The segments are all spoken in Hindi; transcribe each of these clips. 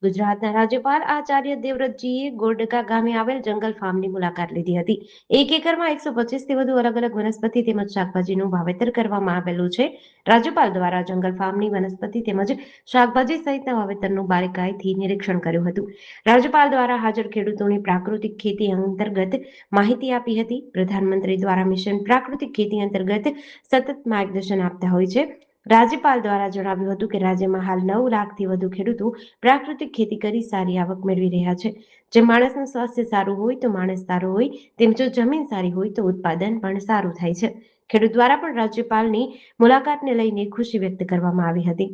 ગુજરાતના રાજ્યપાલ આચાર્ય દેવવ્રતજીએ ગોરડકા ગામે આવેલ જંગલ ફાર્મની મુલાકાત લીધી હતી. 1 એકરમાં 125 થી વધુ અલગ અલગ વનસ્પતિ તેમજ શાકભાજીનું વાવેતર કરવામાં આવેલું છે. રાજ્યપાલ દ્વારા જંગલ ફાર્મની વનસ્પતિ તેમજ શાકભાજી સહિતના વાવેતરનું બારીકાઈથી નિરીક્ષણ કર્યું હતું. રાજ્યપાલ દ્વારા હાજર ખેડૂતોની પ્રાકૃતિક ખેતી અંતર્ગત માહિતી આપી હતી. પ્રધાનમંત્રી દ્વારા મિશન પ્રાકૃતિક ખેતી અંતર્ગત સતત માર્ગદર્શન આપતા હોય છે. રાજ્યપાલ દ્વારા જણાવ્યું હતું કે રાજ્યમાં હાલ 9 લાખથી વધુ ખેડૂતો પ્રાકૃતિક ખેતી કરી સારી આવક મેળવી રહ્યા છે. જે માણસનું સ્વાસ્થ્ય સારું હોય તો માણસ સારો હોય, તેમ જો જમીન સારી હોય તો ઉત્પાદન પણ સારું થાય છે. ખેડૂત દ્વારા પણ राज्यपालની मुलाकातને લઈને खुशी व्यक्त કરવામાં આવી હતી.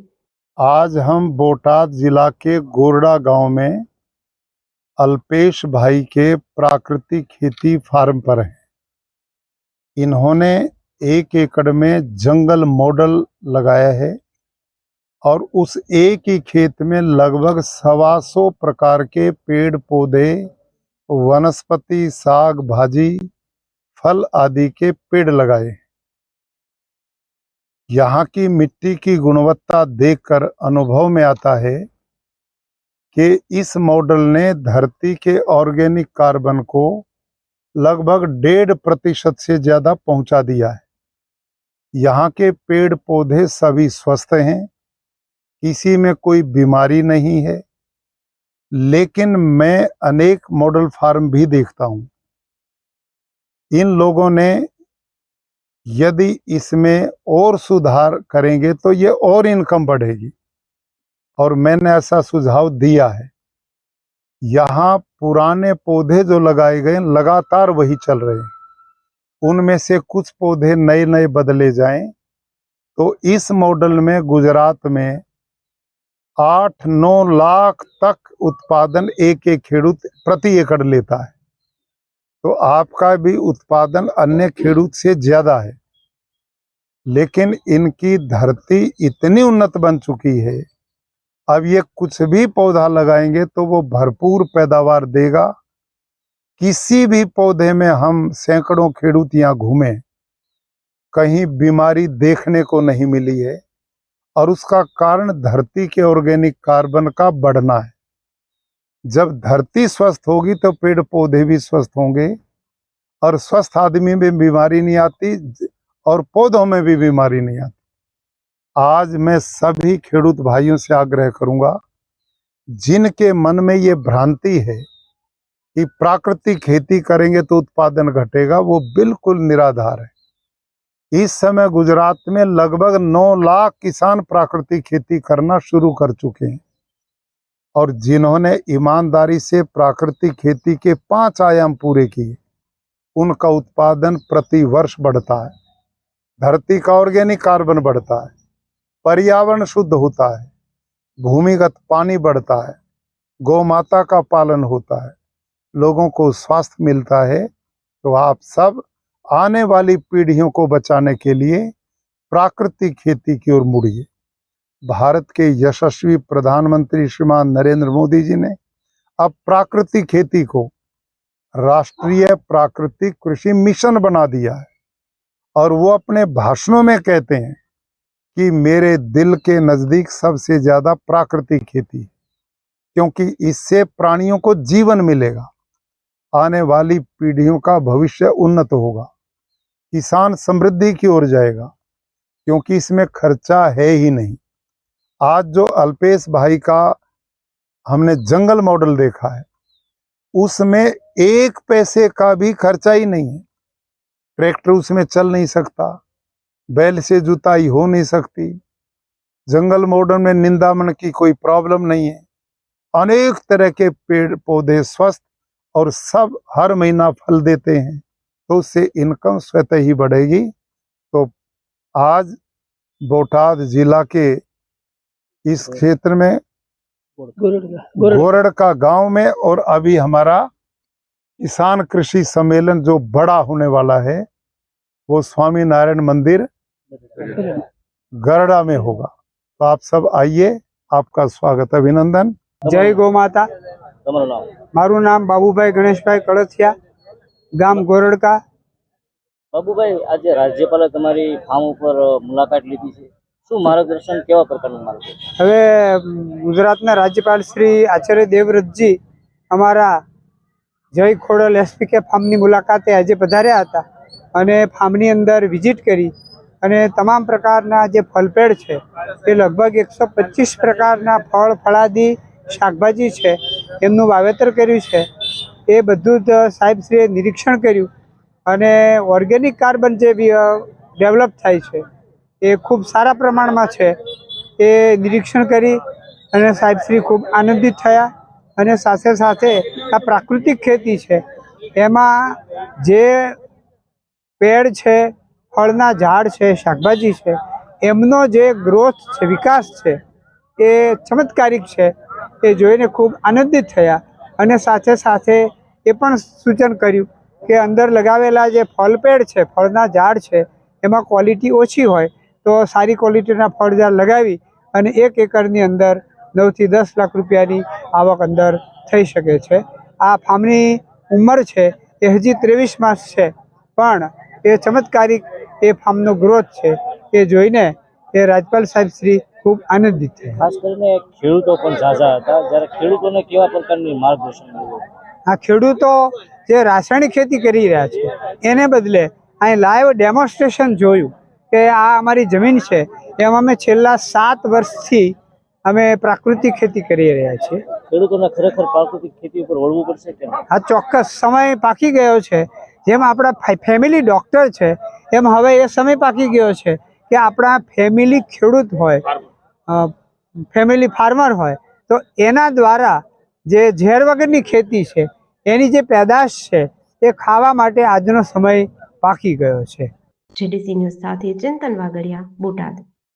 आज हम बोटाद जिला के गोरडा गांव में अल्पेश भाई के प्राकृतिक खेती फार्म पर हैं। इन्होंने 1 एकड़ में जंगल मॉडल लगाया है और उस एक ही खेत में लगभग 125 प्रकार के पेड़ पौधे, वनस्पति, साग भाजी, फल आदि के पेड़ लगाए हैं। यहाँ की मिट्टी की गुणवत्ता देखकर अनुभव में आता है कि इस मॉडल ने धरती के ऑर्गेनिक कार्बन को लगभग 1.5% से ज़्यादा पहुंचा दिया है। यहाँ के पेड़ पौधे सभी स्वस्थ हैं, किसी में कोई बीमारी नहीं है। लेकिन मैं अनेक मॉडल फार्म भी देखता हूँ। इन लोगों ने यदि इसमें और सुधार करेंगे तो ये और इनकम बढ़ेगी और मैंने ऐसा सुझाव दिया है। यहाँ पुराने पौधे जो लगाए गए लगातार वही चल रहे हैं, उनमें से कुछ पौधे नए नए बदले जाएं तो इस मॉडल में गुजरात में 8-9 लाख तक उत्पादन एक खेडूत प्रति एकड़ लेता है। तो आपका भी उत्पादन अन्य खेडूत से ज्यादा है। लेकिन इनकी धरती इतनी उन्नत बन चुकी है, अब ये कुछ भी पौधा लगाएंगे तो वो भरपूर पैदावार देगा। किसी भी पौधे में हम सैकड़ों खेडूत यहाँ घूमे, कहीं बीमारी देखने को नहीं मिली है और उसका कारण धरती के ऑर्गेनिक कार्बन का बढ़ना है। जब धरती स्वस्थ होगी तो पेड़ पौधे भी स्वस्थ होंगे और स्वस्थ आदमी में बीमारी नहीं आती और पौधों में भी बीमारी नहीं आती। आज मैं सभी खेडूत भाइयों से आग्रह करूंगा, जिनके मन में ये भ्रांति है कि प्राकृतिक खेती करेंगे तो उत्पादन घटेगा, वो बिल्कुल निराधार है। इस समय गुजरात में लगभग 9 लाख किसान प्राकृतिक खेती करना शुरू कर चुके हैं और जिन्होंने ईमानदारी से प्राकृतिक खेती के 5 आयाम पूरे किए, उनका उत्पादन प्रति वर्ष बढ़ता है, धरती का ऑर्गेनिक कार्बन बढ़ता है, पर्यावरण शुद्ध होता है, भूमिगत पानी बढ़ता है, गौ माता का पालन होता है, लोगों को स्वास्थ्य मिलता है। तो आप सब आने वाली पीढ़ियों को बचाने के लिए प्राकृतिक खेती की ओर मुड़िए। भारत के यशस्वी प्रधानमंत्री श्रीमान नरेंद्र मोदी जी ने अब प्राकृतिक खेती को राष्ट्रीय प्राकृतिक कृषि मिशन बना दिया है और वो अपने भाषणों में कहते हैं कि मेरे दिल के नज़दीक सबसे ज़्यादा प्राकृतिक खेती है, क्योंकि इससे प्राणियों को जीवन मिलेगा, आने वाली पीढ़ियों का भविष्य उन्नत होगा, किसान समृद्धि की ओर जाएगा, क्योंकि इसमें खर्चा है ही नहीं। आज जो अल्पेश भाई का हमने जंगल मॉडल देखा है, उसमें 1 पैसे का भी खर्चा ही नहीं है। ट्रैक्टर उसमें चल नहीं सकता, बैल से जुताई हो नहीं सकती, जंगल मॉडल में निंदामन की कोई प्रॉब्लम नहीं है, अनेक तरह के पेड़ पौधे स्वस्थ और सब हर महीना फल देते हैं, तो उससे इनकम स्वतः ही बढ़ेगी। तो आज बोटाद जिला के इस क्षेत्र में गोरडका गांव में और अभी हमारा किसान कृषि सम्मेलन जो बड़ा होने वाला है वो स्वामी नारायण मंदिर गरडा में होगा। तो आप सब आइए, आपका स्वागत, अभिनंदन। जय गौ माता। मारू नाम बाबूभाई गणेशभाई कड़थिया, गाम गोरडका। बाबूभाई, आज राज्यपाल तमारी फार्म पर मुलाकात लीधी छे, શું માર્ગદર્શન કેવા પ્રકારનું માર્ગદર્શન? હવે ગુજરાતના રાજ્યપાલ શ્રી આચાર્ય દેવવ્રતજી અમારા જય ખોડલ એસપીકે ફાર્મની મુલાકાતે આજે પધાર્યા હતા અને ફાર્મની અંદર વિઝિટ કરી અને તમામ પ્રકારના જે ફલપેડ છે એ લગભગ 125 પ્રકારના ફળ ફળાદી શાકભાજી છે એમનું વાવેતર કર્યું છે. એ બધું જ સાહેબશ્રીએ નિરીક્ષણ કર્યું અને ઓર્ગેનિક કાર્બન જે ડેવલપ થાય છે એ ખૂબ સારા પ્રમાણમાં છે એ નિરીક્ષણ કરી અને સાહેબશ્રી ખૂબ આનંદિત થયા. અને સાથે સાથે આ પ્રાકૃતિક ખેતી છે એમાં જે પેડ છે, ફળના ઝાડ છે, શાકભાજી છે, એમનો જે ગ્રોથ છે, વિકાસ છે એ ચમત્કારિક છે. એ જોઈને ખૂબ આનંદિત થયા અને સાથે સાથે એ પણ સૂચન કર્યું કે અંદર લગાવેલા જે ફળપેડ છે, ફળના ઝાડ છે, એમાં ક્વોલિટી ઓછી હોય તો સારી ક્વોલિટીના ફળ ઝાડ લગાવી અને 1 એકરની અંદર 9 થી 10 લાખ રૂપિયાની આવક અંદર થઈ શકે છે. આ ફાર્મની ઉંમર છે એ હજી 23 માસ છે, પણ એ ચમત્કારિક એ ફાર્મનો ગ્રોથ છે એ જોઈને એ રાજપાલ સાહેબ શ્રી ખૂબ આનંદિત થયા. ખાસ કરીને ખેડૂતો પણ ઝાઝા હતા, જ્યારે ખેડૂતોને કેવા પ્રકારની માર્ગદર્શન મળ્યું? આ ખેડૂતો જે રાસાયણિક ખેતી કરી રહ્યા છે એને બદલે અહીં લાઈવ ડેમોન્સ્ટ્રેશન જોયું કે આ અમારી જમીન છે એમાં અમે છેલ્લા 7 વર્ષથી અમે પ્રાકૃતિક ખેતી કરી રહ્યા છીએ. ખેડૂતોને ખરેખર પ્રાકૃતિક ખેતી ઉપર વળવું પડશે કે નહીં? આ ચોક્કસ સમય પાકી ગયો છે. જેમ આપણા ફેમિલી ડૉક્ટર છે એમ હવે એ સમય પાકી ગયો છે કે આપણા ફેમિલી ખેડૂત હોય, ફેમિલી ફાર્મર હોય તો એના દ્વારા જે ઝેર વગરની ખેતી છે એની જે પેદાશ છે એ ખાવા માટે આજનો સમય પાકી ગયો છે. જેડીસી ન્યૂઝ સાથે ચિંતન વાગડિયા, બોટાદ.